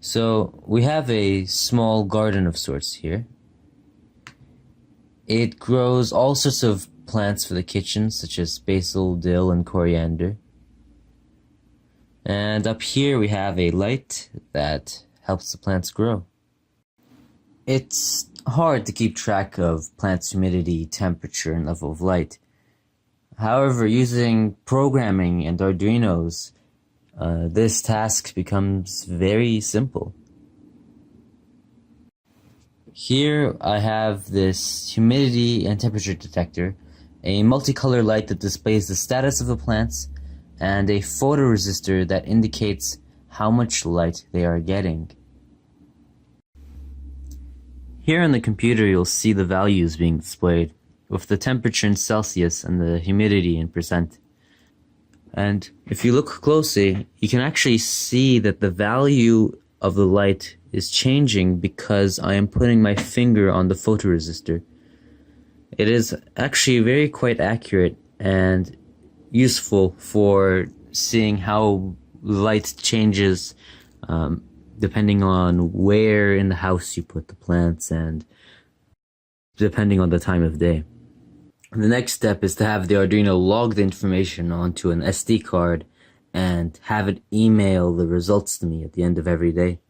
So we have a small garden of sorts here. It grows all sorts of plants for the kitchen, such as basil, dill, and coriander. And up here we have a light that helps the plants grow. It's hard to keep track of plants' humidity, temperature, and level of light. However, using programming and Arduinos, this task becomes very simple. Here I have this humidity and temperature detector, a multicolor light that displays the status of the plants, and a photoresistor that indicates how much light they are getting. Here on the computer you'll see the values being displayed, with the temperature in Celsius and the humidity in percent. And if you look closely, you can actually see that the value of the light is changing because I am putting my finger on the photoresistor. It is actually very quite accurate and useful for seeing how light changes depending on where in the house you put the plants and depending on the time of day. The next step is to have the Arduino log the information onto an SD card and have it email the results to me at the end of every day.